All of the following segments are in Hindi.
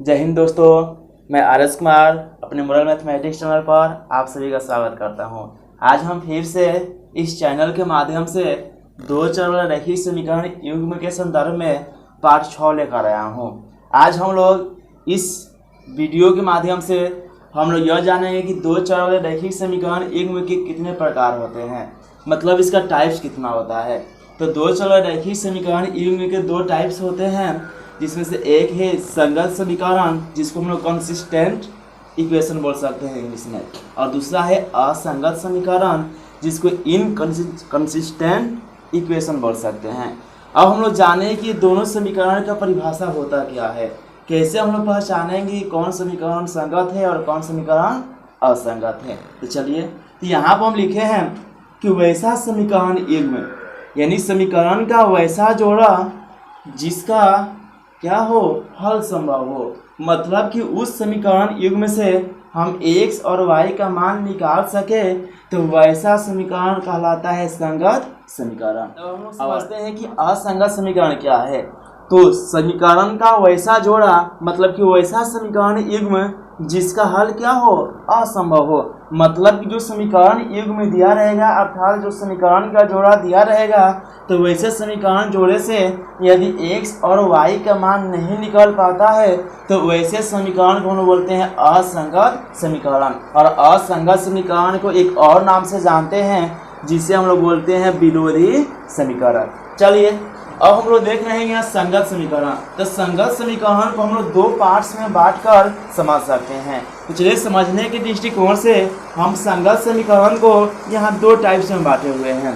जय हिंद दोस्तों, मैं आर.एस. कुमार अपने मोरल मैथमेटिक्स चैनल पर आप सभी का स्वागत करता हूं। आज हम फिर से इस चैनल के माध्यम से दो चर वाला रैखिक समीकरण युग्म के संदर्भ में पार्ट 6 लेकर आया हूं। आज हम लोग इस वीडियो के माध्यम से हम लोग यह जानेंगे कि दो चर वाले रैखिक समीकरण युग्म के कितने प्रकार होते हैं, मतलब इसका टाइप्स कितना होता है। तो दो चर वाले रैखिक समीकरण युग्म के दो टाइप्स होते हैं, जिसमें से एक है संगत समीकरण, जिसको हम लोग कंसिस्टेंट इक्वेशन बोल सकते हैं इंग्लिश में, और दूसरा है असंगत समीकरण, जिसको इनकंसिस्टेंट इक्वेशन बोल सकते हैं। अब हम लोग जाने कि दोनों समीकरण का परिभाषा होता क्या है, कैसे हम लोग पहचानेंगे कौन समीकरण संगत है और कौन समीकरण असंगत है। तो चलिए, तो यहाँ पर हम लिखे हैं कि वैसा समीकरण युग्म, यानी समीकरण का वैसा जोड़ा जिसका क्या हो, हल संभव हो, मतलब कि उस समीकरण युग्म से हम x और y का मान निकाल सके, तो वैसा समीकरण कहलाता है संगत समीकरण। तो हम समझते हैं कि असंगत समीकरण क्या है। तो समीकरण का वैसा जोड़ा मतलब कि वैसा समीकरण युग्म जिसका हल क्या हो, असंभव हो, मतलब कि जो समीकरण युग्म में दिया रहेगा, अर्थात जो समीकरण का जोड़ा दिया रहेगा, तो वैसे समीकरण जोड़े से यदि x और y का मान नहीं निकल पाता है, तो वैसे समीकरण को हम बोलते हैं असंगत समीकरण। और असंगत समीकरण को एक और नाम से जानते हैं, जिसे हम लोग बोलते हैं विरोधी समीकरण। चलिए, अब हम लोग देख रहे हैं यहाँ संगत समीकरण। तो संगत समीकरण को हम लोग दो पार्ट्स में बांटकर समझ सकते हैं। तो चलिए, समझने के दृष्टिकोण से हम संगत समीकरण को यहाँ दो टाइप्स में बांटे हुए हैं।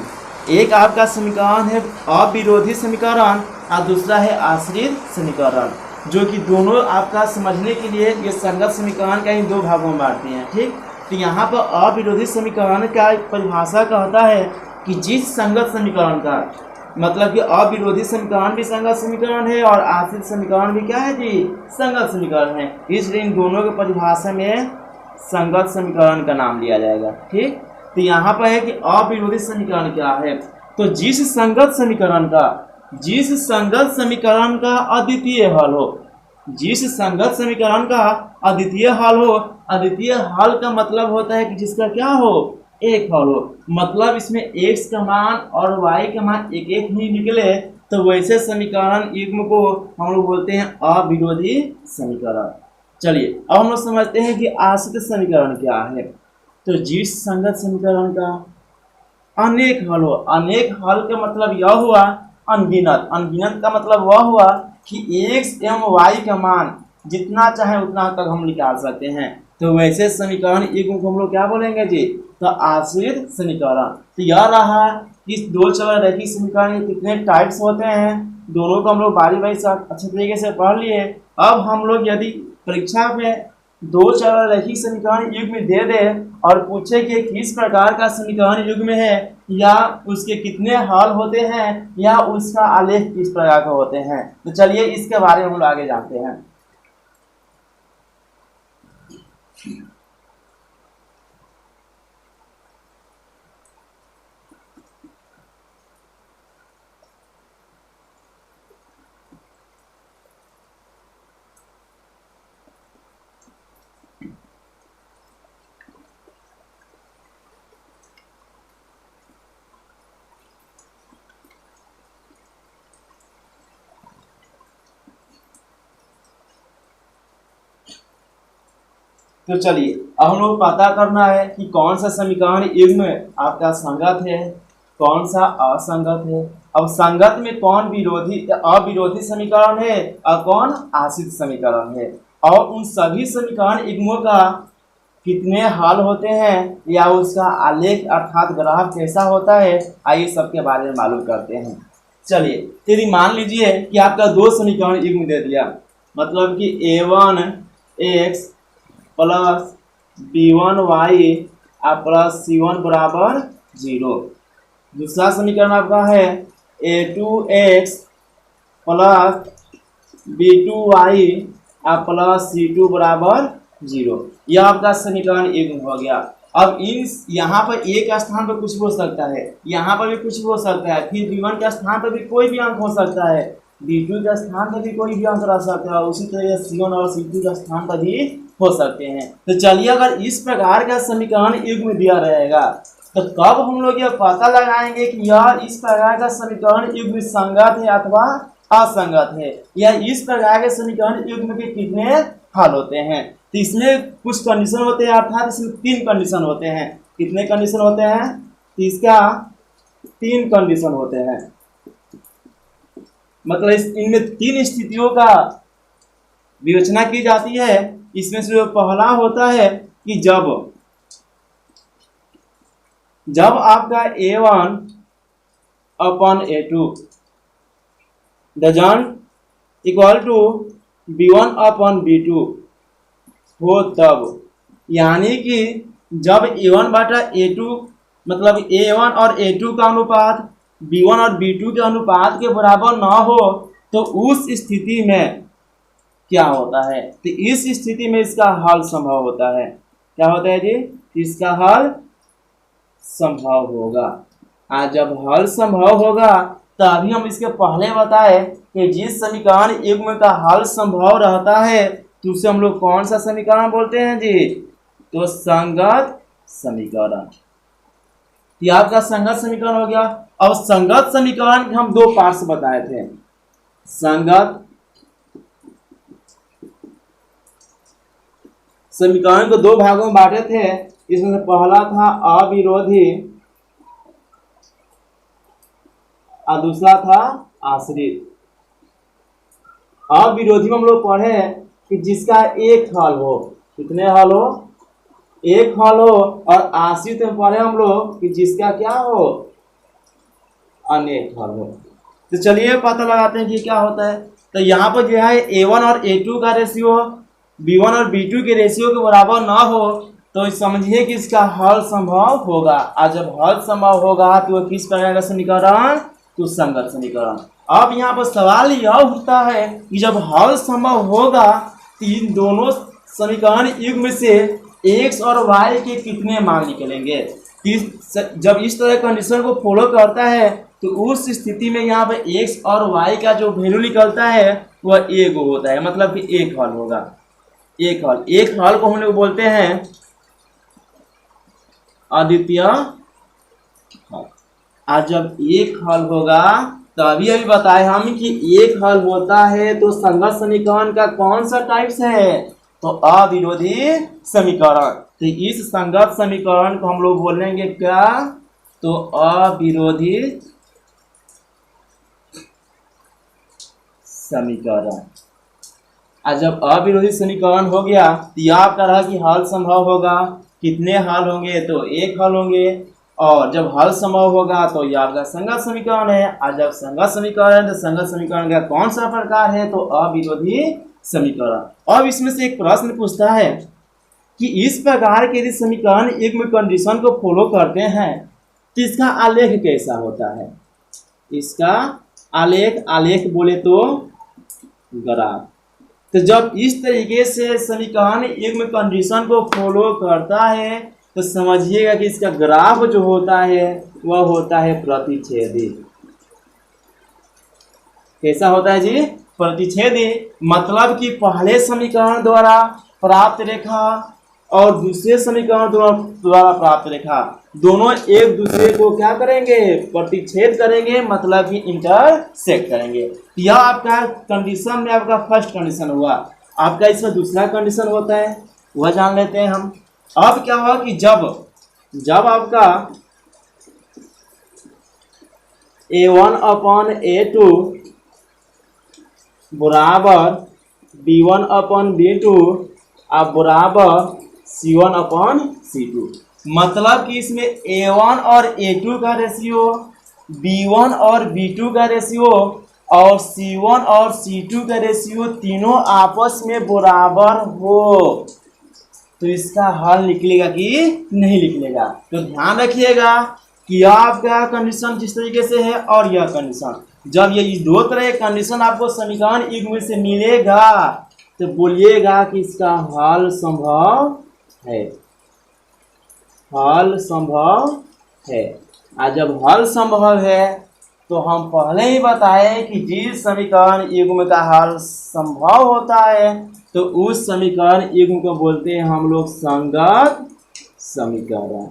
एक आपका समीकरण है अविरोधी समीकरण और दूसरा है आश्रित समीकरण, जो कि दोनों आपका समझने के लिए ये संगत समीकरण का इन दो भागों में बांटते हैं। ठीक, तो यहाँ पर अविरोधी समीकरण का परिभाषा कहता है कि जिस संगत समीकरण का मतलब कि अविरोधी समीकरण भी संगत समीकरण है और आश्रित समीकरण भी क्या है जी, संगत समीकरण है, इसलिए इन दोनों के परिभाषा में संगत समीकरण का नाम लिया जाएगा। ठीक, तो यहाँ पर है कि अविरोधी समीकरण क्या है। तो जिस संगत समीकरण का अद्वितीय हल हो, जिस संगत समीकरण का अद्वितीय हल हो, अद्वितीय हल का मतलब होता है कि जिसका क्या हो, एक हल हो, मतलब इसमें x का मान और y का मान एक एक ही निकले, तो वैसे समीकरण युग्म को हम लोग बोलते हैं अविरोधी समीकरण। चलिए, अब हम लोग समझते हैं कि आश्रित समीकरण क्या है। तो जिस संगत समीकरण का अनेक हल हो, अनेक हल का मतलब यह हुआ अनगिनत, अनगिनत का मतलब वह हुआ कि x एवं y का मान जितना चाहे उतना तक हम निकाल सकते हैं, तो वैसे समीकरण युग्म को हम लोग क्या बोलेंगे जी, तो आश्रित समीकरण। तो यह रहा कि दो चर रैखिक समीकरण के कितने टाइप्स होते हैं, दोनों को हम लोग बारी बारी से अच्छे तरीके से पढ़ लिए। अब हम लोग यदि परीक्षा में दो चर रैखिक समीकरण युग्म दे दे और पूछे कि किस प्रकार का समीकरण युग्म है, या उसके कितने हल होते हैं, या उसका आलेख किस प्रकार का होते हैं, तो चलिए इसके बारे में हम लोग आगे जानते हैं। तो चलिए, अब हम लोग पता करना है कि कौन सा समीकरण युग्म आपका संगत है, कौन सा असंगत है। अब संगत में कौन अविरोधी समीकरण है और कौन आश्रित समीकरण है, और उन सभी समीकरण युग्मों का कितने हल होते हैं, या उसका आलेख अर्थात ग्राफ कैसा होता है, आइए सबके बारे में मालूम करते हैं। चलिए, यदि मान लीजिए कि आपका दो समीकरण युग्म दे दिया, मतलब कि a1x plus b1y plus c1 बराबर 0। दूसरा समीकरण आपका है a2x plus b2y plus c2 बराबर 0। यह आपका समीकरण युग्म हो गया। अब यहाँ पर a के स्थान पर कुछ हो सकता है, यहाँ पर भी कुछ हो सकता है, फिर b1 के स्थान पर भी कोई भी अंक हो सकता है, B2 के स्थान पर भी कोई भी अंक रह सकता है, उसी तरह C1 और C2 के स्थान पर भी हो सकते हैं। तो चलिए, अगर इस प्रकार का समीकरण युग्म दिया रहेगा तो कब हम लोग यह पता लगाएंगे कि यह इस प्रकार का समीकरण युग्म संगत है अथवा असंगत है, या इस प्रकार के समीकरण युग्म के कितने हल होते हैं। तो इसमें कुछ कंडीशन होते हैं, अर्थात इसमें 3 कंडीशन होते हैं। कितने कंडीशन होते हैं? तो इसका 3 कंडीशन होते हैं, मतलब इनमें 3 स्थितियों का विवेचना की जाती है। इसमें से जो पहला होता है कि जब आपका A1 upon A2 doesn't equal to B1 upon B2 हो, तब यानी कि जब A1 बटा A2 मतलब A1 और A2 का अनुपात B1 और B2 के अनुपात के बराबर ना हो, तो उस स्थिति में क्या होता है? तो इस स्थिति में इसका हल संभव होता है। क्या होता है जी? इसका हल संभव होगा। आज जब हल संभव होगा तभी हम इसके पहले बताए कि जिस समीकरण युग्म का हल संभव रहता है तो उसे हम लोग कौन सा समीकरण बोलते हैं जी? तो संगत समीकरण। यह आपका संगत समीकरण हो गया। अब संगत समीकरण के हम 2 पार्ट्स बताए थे। संगत समीकरण को 2 भागों में बांटे थे। इसमें से पहला था अविरोधी और दूसरा था आश्रित। अविरोधी में हम लोग पढ़े कि जिसका एक हल हो। कितने हल हो? एक हल हो। और आश्रित में पढ़े हम लोग कि जिसका क्या हो? अनेक हल हो। तो चलिए पता लगाते हैं कि क्या होता है। तो यहाँ पर जो है A1 और A2 का रेशियो B1 और B2 के रेशियो के बराबर ना हो तो समझिए कि इसका हल संभव होगा। और जब हल संभव होगा तो वह किस प्रकार का समीकरण? तो संगत समीकरण। अब यहाँ पर सवाल यह उठता है कि जब हल संभव होगा तो इन दोनों समीकरण युग्म से x और y के कितने मान निकलेंगे? जब इस तरह कंडीशन को फॉलो करता है तो उस स्थिति में यहाँ पर x और y का जो वैल्यू निकलता है वह 1 होता है, मतलब कि एक हल होगा। एक हल को हम लोग बोलते हैं अद्वितीय हल। आज जब एक हल होगा तभी अभी बताए हम कि एक हल होता है तो संगत समीकरण का कौन सा टाइप्स है? तो अविरोधी समीकरण। तो इस संगत समीकरण को हम लोग बोलेंगे क्या? तो अविरोधी समीकरण। आज जब अविरोधी समीकरण हो गया तो यह आपका रहा कि हल संभव होगा। कितने हल होंगे? तो एक हल होंगे। और जब हल संभव होगा तो यह आपका संगत समीकरण है। आज जब संगत समीकरण है तो संगत समीकरण का कौन सा प्रकार है? तो अविरोधी समीकरण। अब इसमें से एक प्रश्न पूछता है कि इस प्रकार के यदि समीकरण युग्म कंडीशन को फॉलो करते हैं तो इसका आलेख कैसा होता है? इसका आलेख बोले तो ग्राफ। तो जब इस तरीके से समीकरण युग्म कंडीशन को फॉलो करता है तो समझिएगा कि इसका ग्राफ जो होता है वह होता है प्रतिच्छेदी। कैसा होता है जी? प्रतिच्छेदी। मतलब कि पहले समीकरण द्वारा प्राप्त रेखा और दूसरे समीकरण द्वारा प्राप्त रेखा दोनों एक दूसरे को क्या करेंगे? प्रतिच्छेद करेंगे, मतलब कि इंटरसेक्ट करेंगे। यह आपका कंडीशन में आपका फर्स्ट कंडीशन हुआ। आपका इसमें दूसरा कंडीशन होता है, वह जान लेते हैं हम। अब क्या हुआ कि जब आपका A1 अपॉन A2 बराबर B1 अपॉन B2 अब बराबर C1 अपॉन C2, मतलब कि इसमें A1 और A2 का रेशियो, B1 और B2 का रेशियो और C1 और C2 का रेशियो तीनों आपस में बराबर हो तो इसका हल निकलेगा कि नहीं निकलेगा। तो ध्यान रखिएगा कि आपका कंडीशन जिस तरीके से है और यह कंडीशन, जब ये इस 2 तरह के कंडीशन आपको समीकरण युग्म से मिलेगा तो बोलिएगा कि इसका हल संभव है। हल संभव है। और जब हल संभव है तो हम पहले ही बताए कि जिस समीकरण युग्म का हल संभव होता है तो उस समीकरण युग्म को बोलते हैं हम लोग संगत समीकरण।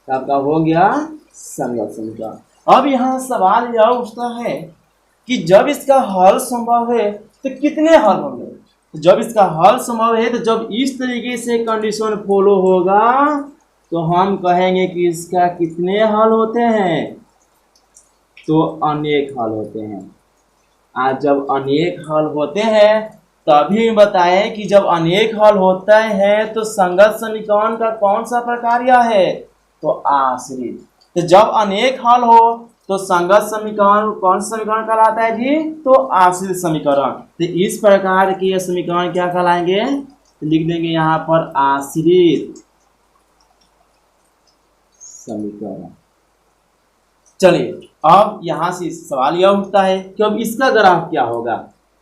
आपका हो गया संगत समीकरण। अब यहाँ सवाल यह उठता है कि जब इसका हल संभव है तो कितने हल होंगे। जब इसका हल संभव है तो जब इस तरीके से कंडीशन फॉलो होगा तो हम कहेंगे कि इसका कितने हल होते हैं, तो अनेक हल होते हैं। आज जब अनेक हल होते हैं तभी बताएं कि जब अनेक हल होता है तो संगत समीकरण का कौन सा प्रकार यह है, तो आश्रित। तो जब अनेक हल हो तो संगत समीकरण कौन सा समीकरण कहलाता है जी, तो आश्रित समीकरण। तो इस प्रकार के ये समीकरण क्या कहलाएंगे, तो लिख देंगे यहाँ पर आश्रित समीकरण। चलिए अब यहाँ से सवाल यह उठता है कि अब इसका ग्राफ क्या होगा।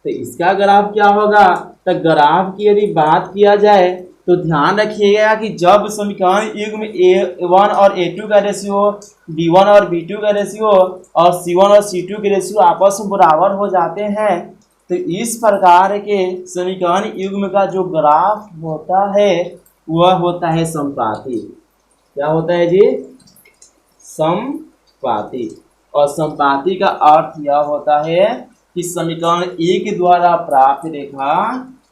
तो इसका ग्राफ क्या होगा, तो ग्राफ की यदि बात किया जाए तो ध्यान रखिएगा कि जब समीकरण युग्म A1 और A2 का रेशियो, B1 और B2 का रेशियो और C1 और C2 के रेशियो आपस में बराबर हो जाते हैं तो इस प्रकार के समीकरण युग्म का जो ग्राफ होता है वह होता है समपाती। क्या होता है जी, समपाती। और समपाती का अर्थ यह होता है कि समीकरण 1 द्वारा प्राप्त रेखा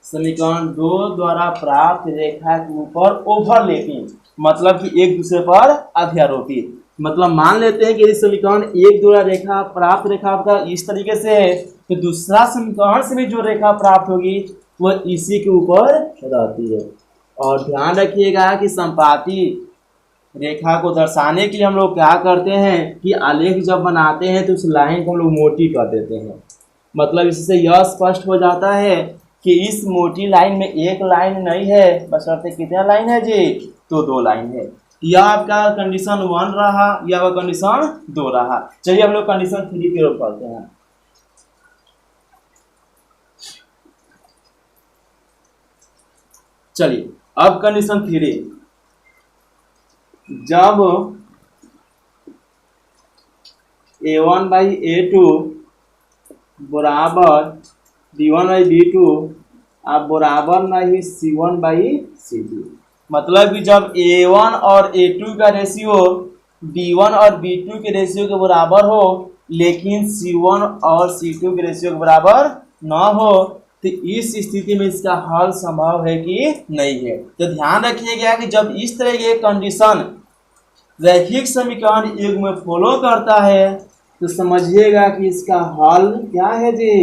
समीकरण 2 द्वारा प्राप्त रेखा के ऊपर ओवरलैपिंग, मतलब कि एक दूसरे पर अध्यारोपित। मतलब मान लेते हैं कि यदि समीकरण 1 द्वारा रेखा प्राप्त रेखा का इस तरीके से है तो दूसरा समीकरण से भी जो रेखा प्राप्त होगी वह इसी के ऊपर रहती है। और ध्यान रखिएगा कि समपाती रेखा को दर्शाने के लिए हम लोग क्या करते हैं कि आलेख जब बनाते हैं तो उस लाइन को हम लोग मोटी कर देते हैं। मतलब इससे यह स्पष्ट हो जाता है कि इस मोटी लाइन में एक लाइन नहीं है, बशर्ते कितना लाइन है जी, तो 2 लाइन है। यह आपका कंडीशन 1 रहा, या वह कंडीशन 2 रहा। चलिए हम लोग कंडीशन 3 की ओर पढ़ते हैं। चलिए अब कंडीशन 3, जब A1 बाई A2 बराबर B1 बाई B2 आप बराबर नहीं C1 बाई C2। मतलब कि जब A1 और A2 का रेशियो B1 और B2 के रेशियो के बराबर हो लेकिन C1 और C2 के रेशियो के बराबर ना हो तो इस स्थिति में इसका हल संभव है कि नहीं है। तो ध्यान रखिएगा कि जब इस तरह के कंडीशन रैखिक समीकरण युग्म में फॉलो करता है तो समझिएगा कि इसका हल क्या है जी,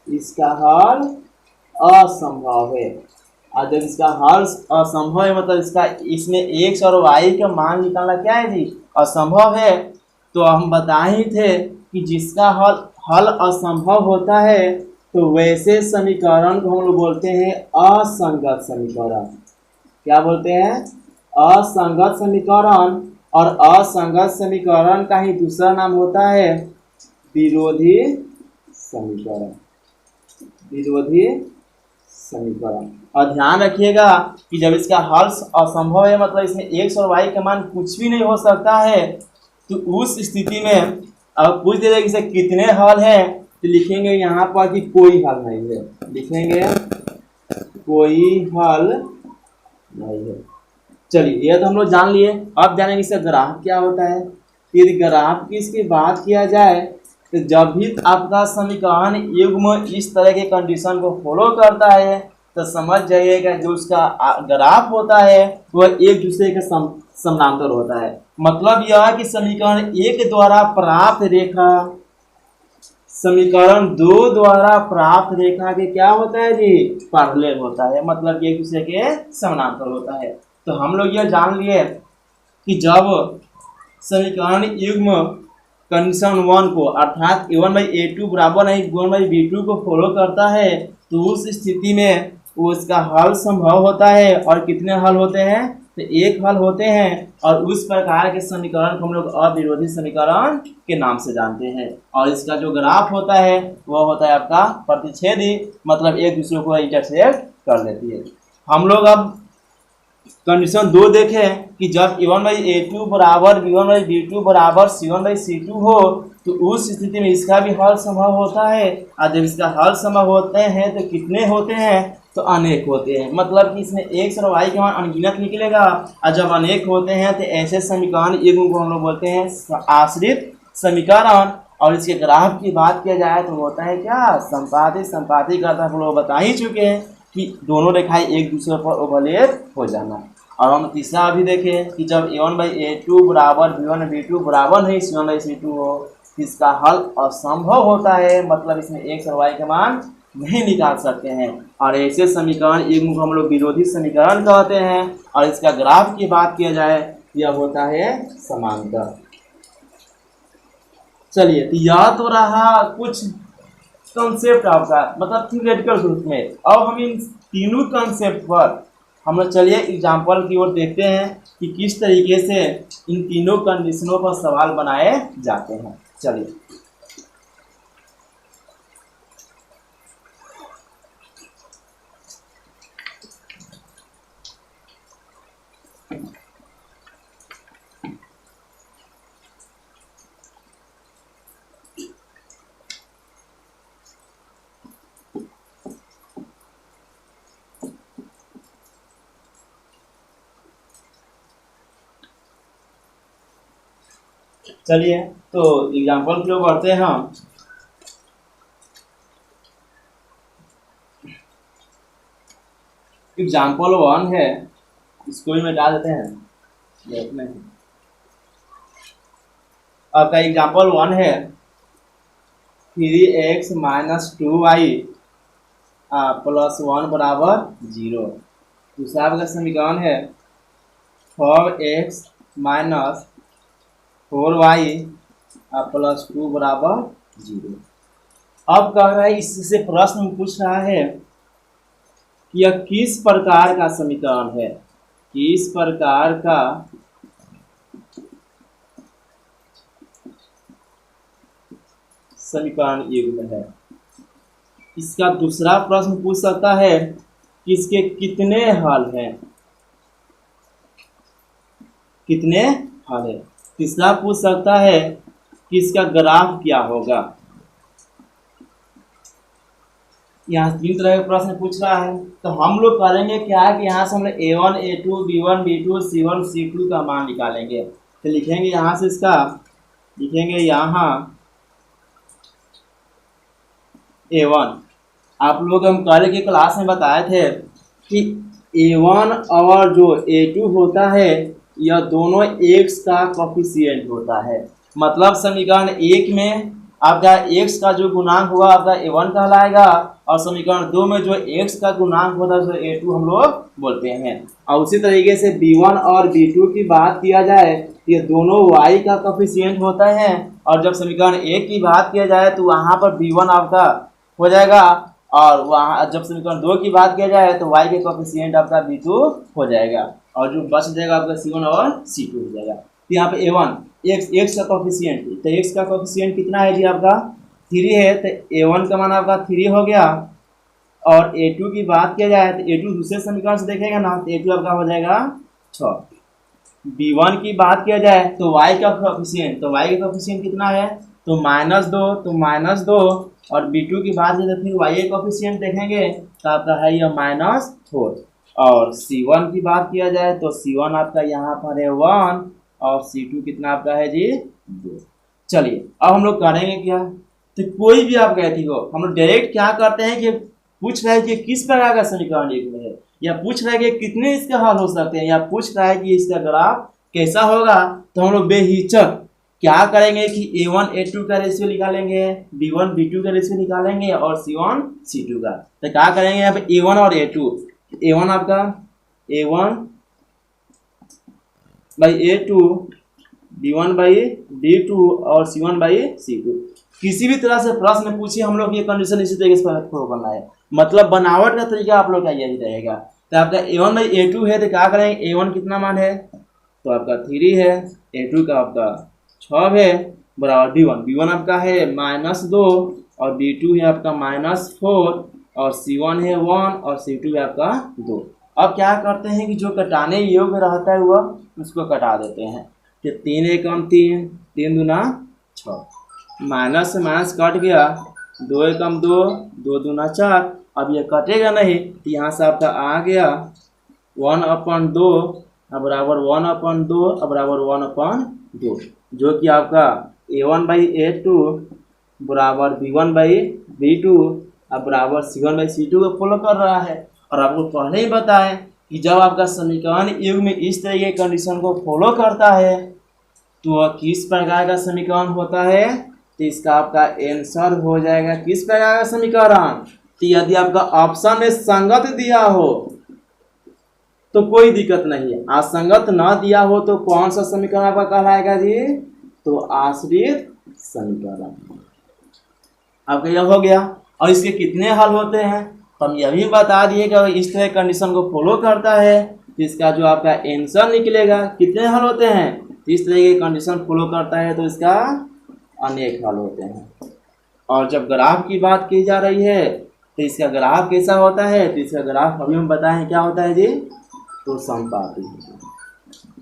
इसका हल असंभव है। और जब इसका हल असंभव है मतलब इसका इसमें x और y का मान निकालना क्या है जी, असंभव है। तो हम बता ही थे कि जिसका हल असंभव होता है तो वैसे समीकरण को हम लोग बोलते हैं असंगत समीकरण। क्या बोलते हैं, असंगत समीकरण। और असंगत समीकरण का ही दूसरा नाम होता है विरोधी समीकरण। विरोधी समीकरण। और ध्यान रखिएगा कि जब इसका हल असंभव है मतलब इसमें x और y का मान कुछ भी नहीं हो सकता है तो उस स्थिति में अब पूछ दे कि कितने हल हैं तो लिखेंगे यहाँ पर कि कोई हल नहीं है, लिखेंगे कोई हल नहीं है। चलिए ये तो हम लोग जान लिए। अब जानेंगे इसका ग्राफ क्या होता है। यदि ग्राफ की इसकी बात किया जाए तो जब भी आपका समीकरण युग्म इस तरह के कंडीशन को फॉलो करता है तो समझ जाइएगा जो उसका ग्राफ होता है वह एक दूसरे के समानांतर होता है। मतलब यह कि समीकरण 1 द्वारा प्राप्त रेखा समीकरण 2 द्वारा प्राप्त रेखा के क्या होता है जी, पैरेलल होता है। मतलब एक दूसरे के समानांतर होता है। तो हम लोग यह जान लिए कि जब समीकरण युग्म कंडीशन 1 को अर्थात A1 बाई A2 बराबर नहीं B1 बाई B2 को फॉलो करता है तो उस स्थिति में उसका हल संभव होता है। और कितने हल होते हैं, तो 1 हल होते हैं। और उस प्रकार के समीकरण को हम लोग अविरोधी समीकरण के नाम से जानते हैं। और इसका जो ग्राफ होता है वह होता है आपका प्रतिच्छेदी, मतलब एक दूसरे को इंटरसेक्ट कर लेती है। हम लोग अब कंडीशन 2 देखें कि जब a1/a2 बराबर b1/b2 बराबर c1/c2 हो तो उस स्थिति में इसका भी हल संभव होता है। और जब इसका हल संभव होते हैं तो कितने होते हैं, तो अनेक होते हैं। मतलब कि इसमें x और y के मान अनगिनत निकलेगा। और जब अनेक होते हैं तो ऐसे समीकरण युग्म को हम लोग बोलते हैं आश्रित समीकरण। और इसके ग्राफ की बात किया जाए तो होता है क्या, संपाती। संपाती का हम लोग बता ही चुके हैं कि दोनों रेखाएं एक दूसरे पर ओवरलैप हो जाना। और हम तीसरा अभी देखें कि जब a1/a2 बराबर b1/b2 बराबर नहीं c1/c2 हो, इसका हल असंभव होता है। मतलब इसमें x और y के मान नहीं निकाल सकते हैं। और ऐसे समीकरण युग्म को हम लोग विरोधी समीकरण कहते हैं। और इसका ग्राफ की बात किया जाए यह होता है समांतर। चलिए, तो यह तो रहा कुछ कंसेप्ट आपका, मतलब थ्योरेटिकल रूप में। अब हम इन तीनों कंसेप्ट पर हम लोग चलिए एग्जाम्पल की ओर देखते हैं कि किस तरीके से इन तीनों कंडीशनों पर सवाल बनाए जाते हैं। चलिए, चलिए तो एग्जाम्पल की ओर बढ़ते हैं हम। एग्जाम्पल 1 है, इसको भी मिटा देते हैं। आपका एग्जाम्पल 1 है 3x - 2y +1 बराबर 0। दूसरा आपका समीकरण है 4x - 4y +2 बराबर 0। अब कह रहा है, इससे प्रश्न पूछ रहा है कि यह किस प्रकार का समीकरण है, किस प्रकार का समीकरण युग्म है। इसका दूसरा प्रश्न पूछ सकता है कि इसके कितने हल हैं, कितने हल है। तीसरा पूछ सकता है कि इसका ग्राफ क्या होगा। यहाँ 3 तरह के प्रश्न पूछ रहा है। तो हम लोग करेंगे क्या कि यहाँ से हम लोग a1, a2, b1, b2, c1, c2 का मान निकालेंगे। तो लिखेंगे यहाँ से, इसका लिखेंगे यहाँ a1। आप लोग हम कल की क्लास में बताए थे कि a1 और जो a2 होता है यह दोनों x का कोफिशिएंट होता है। मतलब समीकरण 1 में आपका x का जो गुणांक होगा आपका a1 कहलाएगा, और समीकरण 2 में जो x का गुणांक होता है उसे a2 हम लोग बोलते हैं। और उसी तरीके से b1 और b2 की बात किया जाए, ये दोनों y का कोफिशिएंट होता है। और जब समीकरण 1 की बात किया जाए तो वहाँ पर b1 आपका हो जाएगा, और वहाँ जब समीकरण 2 की बात किया जाए तो y के कोफिशिएंट आपका b2 हो जाएगा, और जो बच जाएगा आपका c1 और c2 हो जाएगा। तो यहाँ पे a1 x का कोफिशिएंट, तो x का कोफिशिएंट कितना है जी आपका 3 है, तो a1 का मान आपका 3 हो गया। और a2 की बात किया जाए तो a2 दूसरे समीकरण से देखेगा ना, तो a2 आपका हो जाएगा 6। b1 की बात किया जाए तो y का कोफिशिएंट, तो y का कोफिशिएंट कितना है, तो -2, तो -2। और b2 की बात करें तो फिर y का कोफिशिएंट देखेंगे तो आपका है यह -4। और c1 की बात किया जाए तो c1 आपका यहाँ पर है 1, और c2 कितना आपका है जी 2। चलिए, अब हम लोग करेंगे क्या, तो कोई भी आप कहती हो हम लोग डायरेक्ट क्या करते हैं कि पूछ रहे हैं कि किस प्रकार का समीकरण युग्म है, या पूछ रहा है कि कितने इसके हल हो सकते हैं, या पूछ रहा है कि इसका ग्राफ कैसा होगा। तो हम लोग बेहिचक क्या करेंगे कि a1 a2 का रेशियो निकालेंगे, b1 b2 का रेशियो निकालेंगे, और c1 c2 का। तो क्या करेंगे यहाँ पे a1 और a2, a1 आपका a1 by a2, b1 by b2 और c1 by c2। किसी भी तरह से प्रश्न पूछिए हम लोग ये कंडीशन इसी तरीके से बनना है। मतलब बनावट का तरीका आप लोग का यही रहेगा। तो आपका a1 by a2 है, तो क्या करेंगे a1 कितना मान है, तो आपका 3 है, a2 का आपका 6 है, बराबर b1 आपका है -2, और b2 है आपका -4, और c1 है 1, और c2 है आपका 2। अब क्या करते हैं कि जो कटाने योग्य रहता है वह उसको कटा देते हैं। तो 3 एकम 3, 3 दूना 6, माइनस से माइनस कट गया, 2 एकम 2, 2 दूना 4। अब ये कटेगा नहीं तो यहाँ से आपका आ गया 1/2 बराबर 1/2 बराबर 1/2, जो कि आपका A1/A2 बराबर B1/B2 बराबर C1/C2 को फॉलो कर रहा है। और आपको पहले ही बताएं कि जब आपका समीकरण युग्म इस तरह के कंडीशन को फॉलो करता है तो वह किस प्रकार का समीकरण होता है। तो इसका आपका आंसर हो जाएगा किस प्रकार का समीकरण। तो यदि आपका ऑप्शन में संगत दिया हो तो कोई दिक्कत नहीं है, असंगत न दिया हो तो कौन सा समीकरण आपका कहलाएगा जी, तो आश्रित समीकरण आपका यह हो गया। और इसके कितने हल होते हैं तो हम यह भी बता दिए कि इस तरह कंडीशन को फॉलो करता है तो इसका जो आपका आंसर निकलेगा कितने हल होते हैं। तो इस तरह की कंडीशन फॉलो करता है तो इसका अनेक हल होते हैं। और जब ग्राफ की बात की जा रही है तो इसका ग्राफ कैसा होता है, तो इसका ग्राफ अभी हम बताएं क्या होता है जी, तो समपाती।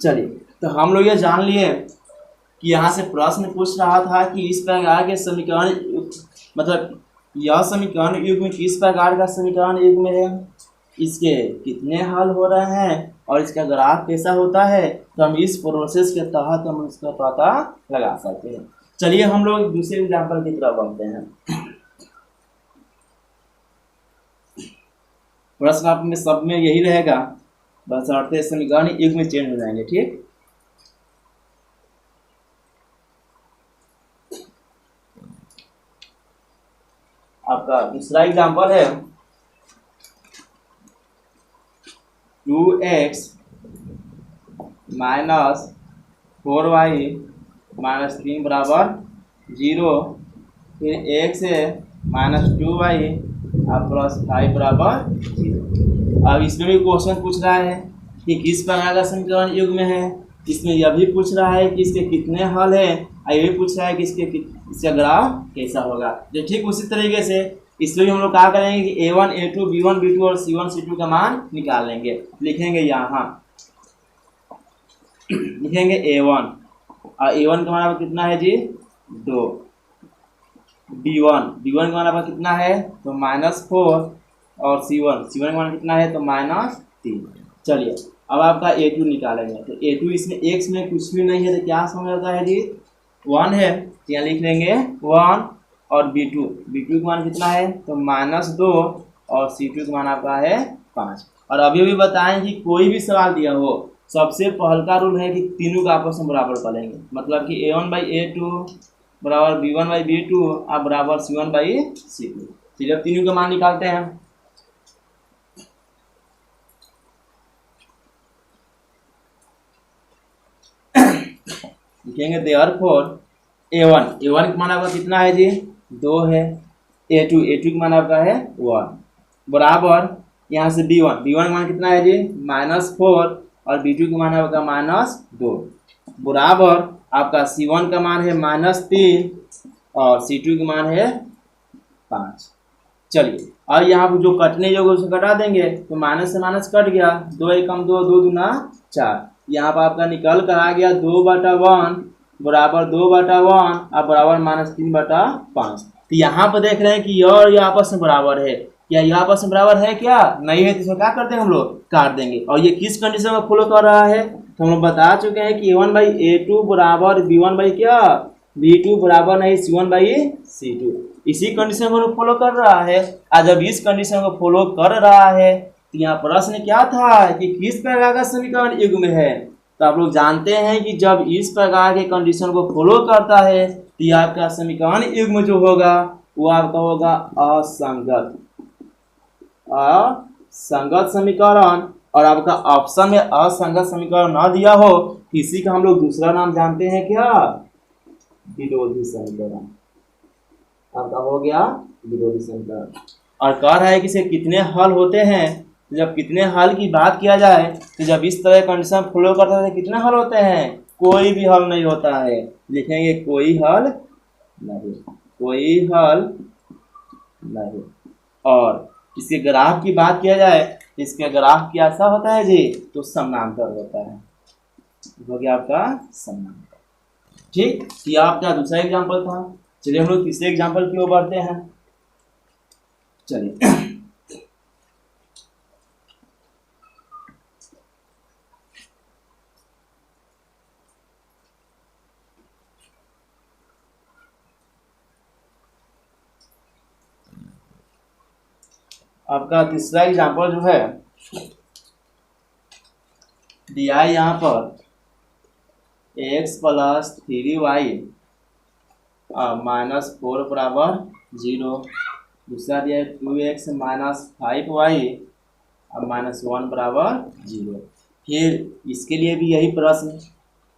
चलिए, तो हम लोग ये जान लिए कि यहाँ से प्रश्न पूछ रहा था कि इस प्रकार के समीकरण मतलब यह समीकरण युग्म किस प्रकार का समीकरण युग्म है, इसके कितने हल हो रहे हैं और इसका ग्राफ कैसा होता है। तो हम इस प्रोसेस के तहत हम इसका पता लगा सकते हैं। चलिए हम लोग दूसरे एग्जाम्पल की तरफ बढ़ते हैं। प्रश्न आप में सब में यही रहेगा, बस अर्थ समीकरण युग्म में चेंज हो जाएंगे। ठीक, आपका दूसरा एग्जाम्पल है 2x माइनस 4y माइनस 3 बराबर 0, फिर x है माइनस 2y प्लस 5 बराबर 0। अब इसमें भी क्वेश्चन पूछ रहा है कि किस प्रकार का समीकरण युग्म है। इसमें यह भी पूछ रहा है कि इसके कितने हल है, और ये भी पूछ रहा है कि इसका ग्राफ कैसा होगा। जो ठीक उसी तरीके से इसलिए हम लोग क्या करेंगे कि A1, A2, B1, B2 और C1, C2 का मान निकाल लेंगे। लिखेंगे यहाँ लिखेंगे A1 और A1 का मान आपका कितना है जी 2, B1 का मान आपका कितना है तो -4 और C1 का मान कितना है तो -3। चलिए अब आपका A2 निकालेंगे। तो A2 इसमें x में कुछ भी नहीं है तो क्या समझ आता है जी 1 है, तो यहाँ लिख लेंगे 1। और B2 का मान कितना है तो -2 और C2 का मान आपका है 5। और अभी भी बताएं कि कोई भी सवाल दिया हो सबसे पहला रूल है कि तीनों का आपस में बराबर कर लेंगे। मतलब कि A1/A2 बराबर B1/B2 और बराबर C1/C2। चलिए अब तीनों का मान निकालते हैं। लिखेंगे देयरफॉर A1 का मान आपका कितना है जी 2 है, A2 का मान आपका है 1 बराबर यहाँ से B1 का मान कितना है जी -4 और B2 का मान आपका -2 बराबर आपका C1 का मान है -3 और C2 का मान है 5। चलिए और यहाँ पर जो कटने योग्य उसे कटा देंगे तो माइनस से माइनस कट गया, 2 एकम 2, 2 दूना 4। यहाँ पर आपका निकल कर आ गया 2/1 बराबर 2/1 और बराबर -3/5। तो यहाँ पर देख रहे हैं कि ये आपस में बराबर है। क्या यह आपस में बराबर है क्या नहीं है, तो इसको क्या करते हैं हम लोग काट देंगे। और ये किस कंडीशन में फॉलो कर रहा है तो हम लोग बता चुके हैं कि A1/A2 बराबर B1 क्या B2 बराबर नहीं C1/C2। इसी कंडीशन को फॉलो कर रहा है। आज जब इस कंडीशन को फॉलो कर रहा है तो यहाँ प्रश्न क्या था कि किस प्रकार का समीकरण युग्म है। तो आप लोग जानते हैं कि जब इस प्रकार के कंडीशन को फॉलो करता है तो आपका समीकरण युग्म जो होगा वो आपका होगा असंगत समीकरण। और आपका ऑप्शन में असंगत समीकरण ना दिया हो किसी का हम लोग दूसरा नाम जानते हैं क्या विरोधी समीकरण। आपका हो गया विरोधी समीकरण। और कह रहा है कि इसे कितने हल होते हैं। तो जब कितने हल की बात किया जाए तो जब इस तरह कंडीशन फॉलो करता है कितने हल होते हैं, कोई भी हल नहीं होता है। लिखेंगे कोई हल नहीं। और इसके ग्राफ की बात किया जाए इसके ग्राफ कैसा होता है जी, तो समानांतर होता है, हो गया आपका समानांतर। ठीक, ये आपका दूसरा एग्जांपल था। चलिए हम लोग तीसरे एग्जांपल की ओर बढ़ते हैं। चलिए आपका तीसरा एग्जांपल जो है दिया है यहाँ पर x प्लस 3y माइनस 4 बराबर 0। दूसरा दिया है 2x माइनस 5y माइनस 1 बराबर 0। फिर इसके लिए भी यही प्रश्न,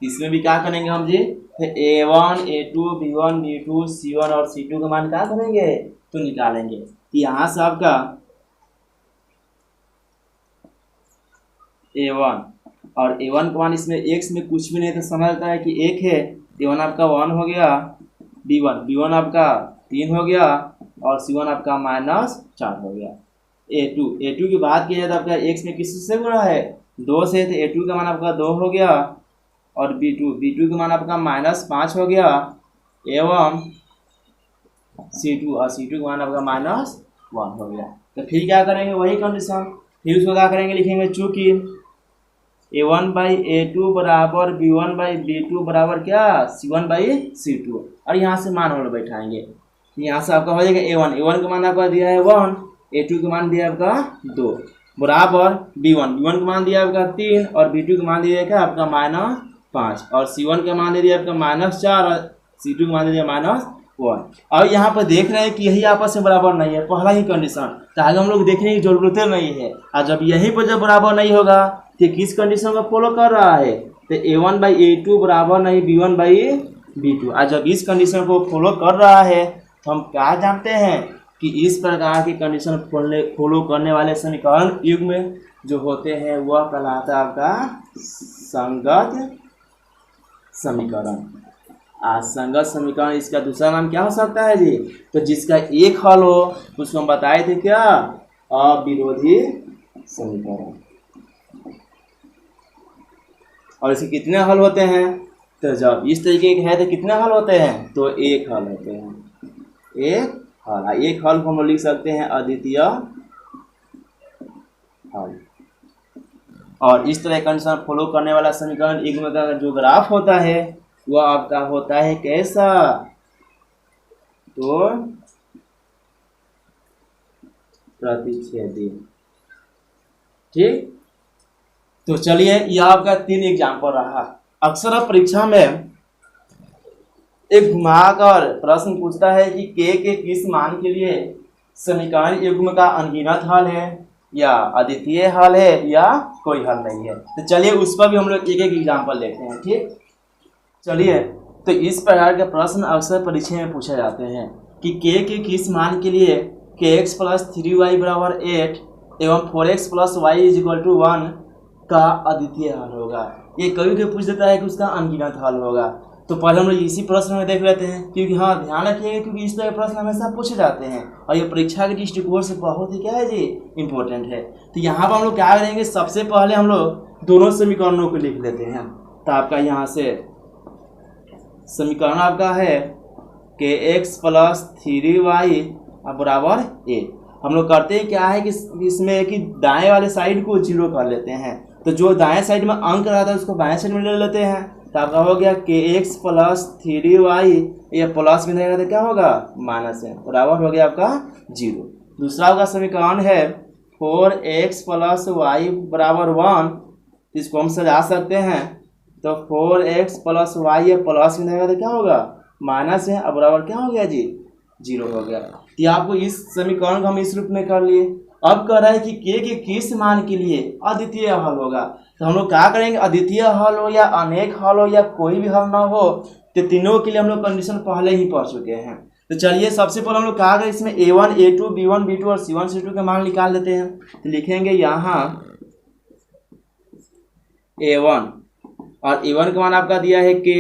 इसमें भी क्या करेंगे हम जी, फिर a1 a2 b1 b2 c1 और c2 का मान क्या करेंगे, तो निकालेंगे। यहाँ से आपका a1 और a1 का मान इसमें x में कुछ भी नहीं तो समझता है कि 1 है, a1 आपका 1 हो गया, b1 आपका 3 हो गया और c1 आपका माइनस 4 हो गया। a2 की बात की जाए तो आपका x में किस से गुणा है, 2 से, तो a2 का मान आपका 2 हो गया और b2 का मान आपका माइनस 5 हो गया एवं c2 और c2 का मान आपका माइनस 1 हो गया। तो फिर क्या करेंगे, वही कंडीशन, फिर उसको क्या करेंगे, लिखेंगे चूंकि a1/a2 बराबर b1/b2 बराबर क्या, c1/c2, और यहाँ से मान और बैठाएंगे। यहाँ से आपका हो जाएगा a1 का मान आपका दिया है 1, a2 का मान दिया है आपका 2 बराबर b1 का मान दिया है आपका 3 और b2 का मान दिया है क्या आपका -5 और c1 का मान दे दिया आपका -4 और c2 का मान दे दिया -1। और यहाँ पर देख रहे हैं कि यही आपस में बराबर नहीं है, पहला ही कंडीशन, तो आगे हम लोग देखने की जरूरत नहीं है। और जब यहीं पर जब बराबर नहीं होगा तो किस कंडीशन को फॉलो कर रहा है, तो a1/a2 बराबर नहीं b1/b2। और जब इस कंडीशन को फॉलो कर रहा है तो हम क्या जानते हैं कि इस प्रकार की कंडीशन फॉलो करने वाले समीकरण युग्म जो होते हैं वह कहलाता है आपका संगत समीकरण। संगत समीकरण इसका दूसरा नाम क्या हो सकता है जी, तो जिसका एक हल हो उसको हम बताए थे क्या, अविरोधी समीकरण। और इसके कितने हल होते हैं, तो जब इस तरीके के है तो कितने हल होते हैं, तो एक हल होते हैं, एक हल को हम लिख सकते हैं अद्वितीय हल। और इस तरह कंडीशन फॉलो करने वाला समीकरण युग्म का जो ग्राफ होता है वह आपका होता है कैसा, तो प्रतिच्छेदी। ठीक, तो चलिए यह आपका 3 एग्जाम्पल रहा। अक्सर परीक्षा में एक घुमाकर प्रश्न पूछता है कि के किस मान के लिए समीकरण युग्म का अनगिनत हल है या अद्वितीय हल है या कोई हल नहीं है। तो चलिए उस पर भी हम लोग एक एग्जाम्पल देखते हैं। ठीक, चलिए, तो इस प्रकार के प्रश्न अक्सर परीक्षा में पूछे जाते हैं कि के किस मान के लिए kx + 3y = 8 एवं 4x + y = 1 का अद्वितीय हल होगा। ये कभी कभी पूछ देता है कि उसका अनगिनत हल होगा। तो पहले हम लोग इसी प्रश्न में देख लेते हैं, क्योंकि हाँ ध्यान रखिएगा क्योंकि इस तरह के प्रश्न हमेशा पूछे जाते हैं और ये परीक्षा के दृष्टिकोण से बहुत ही क्या है जी, इम्पोर्टेंट है। तो यहाँ पर हम लोग क्या करेंगे, सबसे पहले हम लोग दोनों समीकरणों को लिख लेते हैं। तो आपका यहाँ से समीकरण आपका है kx + 3y = 8। हम लोग करते हैं क्या है कि इसमें कि दाएं वाले साइड को 0 कर लेते हैं, तो जो दाएं साइड में अंक रहता है उसको बाएं साइड में ले लेते हैं। तो आपका हो गया kx + 3y, ये प्लस में रहेगा तो क्या होगा माइनस है, बराबर हो गया आपका 0। दूसरा आपका समीकरण है 4x + y = 1, इसको हम सजा सकते हैं। तो 4x + y ये प्लस में रहेगा तो क्या होगा माइनस है, अब बराबर क्या हो गया जी 0 हो गया। तो आपको इस समीकरण को हम इस रूप में कर लिए। अब कह रहा है कि के किस मान के लिए अद्वितीय हल होगा। तो हम लोग क्या करेंगे, अद्वितीय हल हो या अनेक हल हो या कोई भी हल ना हो, तो तीनों के लिए हम लोग कंडीशन पहले ही पढ़ चुके हैं। तो चलिए सबसे पहले हम लोग क्या करें, इसमें a1 a2 b1 b2 और c1 c2 के मान निकाल देते हैं। तो लिखेंगे यहाँ a1 और a1 का मान आपका दिया है k,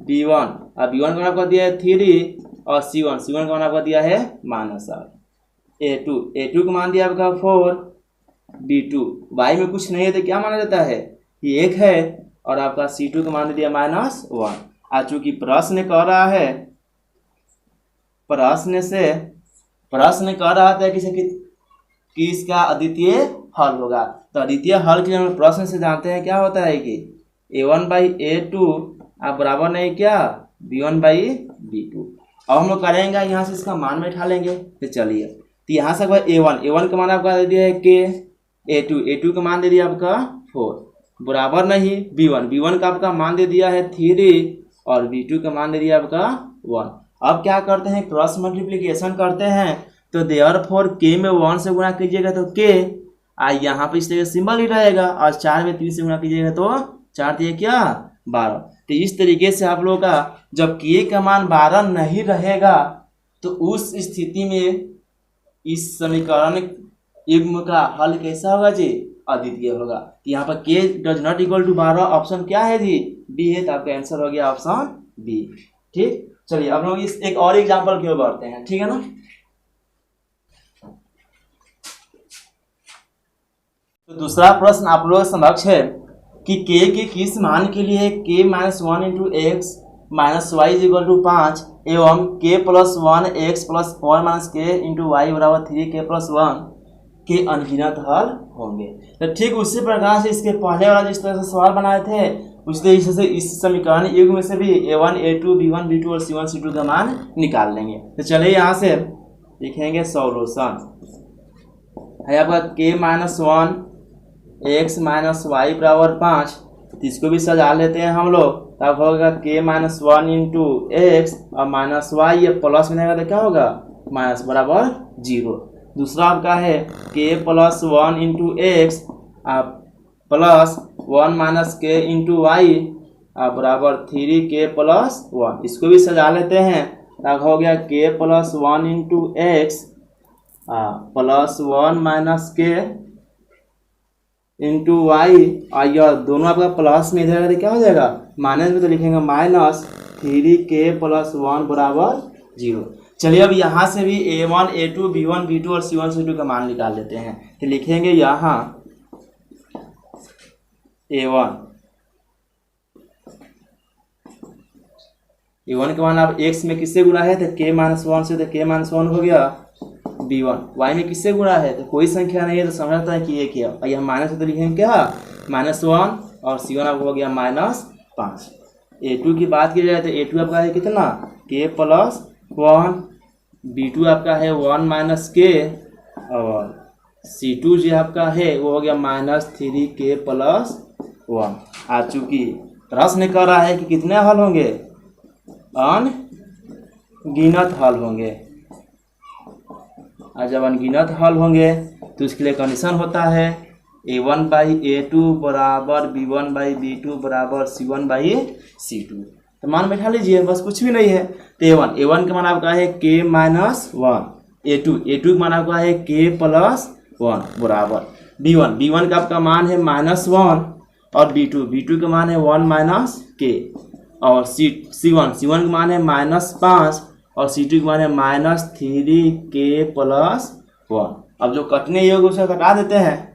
b1 और b1 का मान आपका दिया है 3 और c1 का मान आपका दिया है -8। a2 का मान दिया आपका 4 B2, y में कुछ नहीं है तो क्या माना जाता है, ये 1 है, और आपका C2 का मान दे दिया -1। आज चूंकि प्रश्न कह रहा है, प्रश्न कह रहा था कि इसका अद्वितीय हल होगा, तो अद्वितीय हल के लिए हम प्रश्न से जानते हैं क्या होता है कि A1/A2 आप बराबर नहीं क्या B1/B2। अब हम लोग करेंगे यहाँ से इसका मान बैठा लेंगे। तो चलिए, तो यहाँ से A1 का मान आपका दे दिया है K, A2 का मान दे दिया आपका 4, बराबर नहीं B1 का आपका मान दे दिया है 3, और B2 का मान दे दिया आपका 1। अब क्या करते हैं, क्रॉस मल्टीप्लिकेशन करते हैं, तो देयरफॉर K में 1 से गुणा कीजिएगा तो K, यहाँ पे इस तरह सिंबल ही रहेगा, और 4 में 3 से गुणा कीजिएगा तो 4 3 क्या 12। तो इस तरीके से आप लोगों का जब K का मान 12 नहीं रहेगा तो उस स्थिति में इस समीकरण युग्म का हल कैसा होगा जी, अद्वितीय होगा। तो यहाँ पर K does not equal to 12, option क्या है जी, बी है, तो आपका आंसर हो गया ऑप्शन बी। ठीक, चलिए अब लोग इस एक और एग्जांपल की ओर बढ़ते हैं, ठीक है ना। तो दूसरा प्रश्न आप लोगों के समक्ष है कि K के किस मान के लिए K - 1 × x - y = 5 एवं K + 1 x + 1 - k × y = 3K + 1 के अनगिनत हल होंगे। तो ठीक उसी प्रकार से इसके पहले वाला जिस तरह से सवाल बनाए थे उसी तरीके से इस समीकरण युग्म में से भी A1 A2 B1 B2 और C1 C2 का मान निकाल लेंगे। तो चलिए यहाँ से लिखेंगे सॉल्यूशन है आपका K - 1 x - y = 5, तो इसको भी सजा लेते हैं हम लोग। तब होगा K - 1 × x और -y, ये प्लस में रहेगा तो क्या होगा माइनस बराबर 0। दूसरा आपका है K + 1 × x आप प्लस 1 - k × y बराबर 3K + 1, इसको भी सजा लेते हैं। तब हो गया K + 1 × x plus 1 - k × y, और यह दोनों आपका प्लस में इधर क्या हो जाएगा माइनस में, तो लिखेंगे -3K + 1 बराबर 0। चलिए अब यहाँ से भी A1 A2 B1 B2 और C1 C2 का मान निकाल लेते हैं। तो लिखेंगे यहाँ A1 का मान आप x में किससे गुणा है, तो K - 1 से, तो K - 1 हो गया B1। y में किससे गुणा है, तो कोई संख्या नहीं है, तो समझता है कि ये क्या, और यह माइनस है तो लिखेंगे क्या -1, और C1 आपको हो गया -5। A2 की बात की जाए तो A2 आपका है कितना K + 1, B2 आपका है 1 - k, और C2 जो आपका है वो हो गया -3K + 1। आज चूंकि प्रश्न कह रहा है कि कितने हल होंगे, अनगिनत हल होंगे, और जब अनगिनत हल होंगे तो उसके लिए कंडीशन होता है A1/A2 बराबर B1/B2 बराबर C1/C2। तो मान बैठा लीजिए, बस कुछ भी नहीं है। तो A1 का मान आपका है K - 1, A2 का मान आपका है K + 1 बराबर B1 का आपका मान है -1, और B2 का मान है 1 - k, और C1 का मान है -5, और C2 का मान है -3K + 1। अब जो कटने योग्य उसे घटा देते हैं,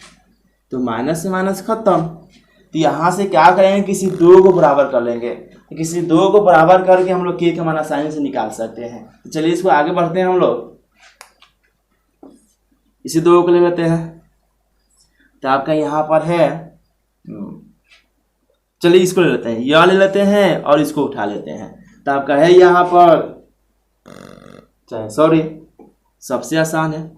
तो माइनस से माइनस खत्म। तो यहाँ से क्या करेंगे, किसी दो को बराबर कर लेंगे, तो किसी दो को बराबर करके हम लोग K का मान आसानी से निकाल सकते हैं। तो चलिए इसको आगे बढ़ते हैं, हम लोग इसी दो को ले लेते हैं। तो आपका यहाँ पर है, चलिए इसको ले लेते हैं, यह ले लेते हैं और इसको उठा लेते हैं। तो आपका है यहाँ पर, सॉरी सबसे आसान है,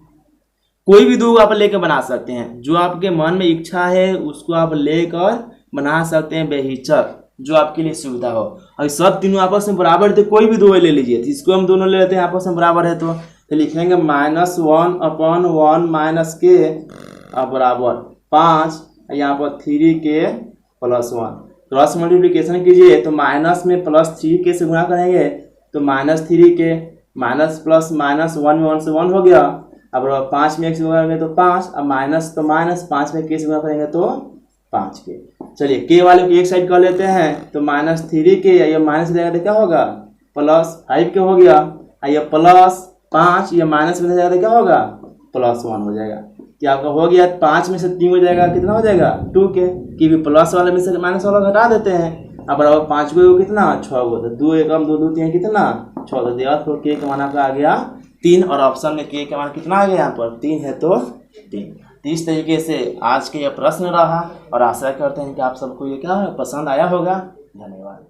कोई भी दो आप लेकर बना सकते हैं, जो आपके मन में इच्छा है उसको आप लेकर बना सकते हैं बेहिचक, जो आपके लिए सुविधा हो। और सब तीनों आपस में बराबर थे, कोई भी दो ले लीजिए, तो इसको हम दोनों ले लेते हैं आपस में बराबर है, तो लिखेंगे -1/1 - k बराबर 5, यहाँ पर 3K + 1। क्रॉस मल्टीप्लिकेशन कीजिए तो माइनस में +3K से गुणा करेंगे तो -3K, माइनस प्लस माइनस 1 में 1 से 1 हो गया। अब 5 में x गुणा करेंगे तो 5, अब माइनस तो माइनस, 5 में k से गुणा करेंगे तो 5k। चलिए k वाले को एक साइड कर लेते हैं, तो -3k, ये माइनस जाएगा तो क्या होगा +5k हो गया, ये +5, ये माइनस में जाएगा तो क्या होगा +1 हो जाएगा। क्या आपका हो गया, 5 में से 3 हो जाएगा, कितना हो जाएगा 2 के, कि भी प्लस वाले में से माइनस वाला घटा देते हैं। अब बराबर 5 को कितना 6 को, तो 2 एकम 2 2 3 कितना 6, तो दिया तो के का मान आपका आ गया 3, और ऑप्शन में के का मान कितना आ गया यहाँ पर 3 है तो 3। तो इस तरीके से आज के यह प्रश्न रहा, और आशा करते हैं कि आप सबको ये क्या पसंद आया होगा। धन्यवाद।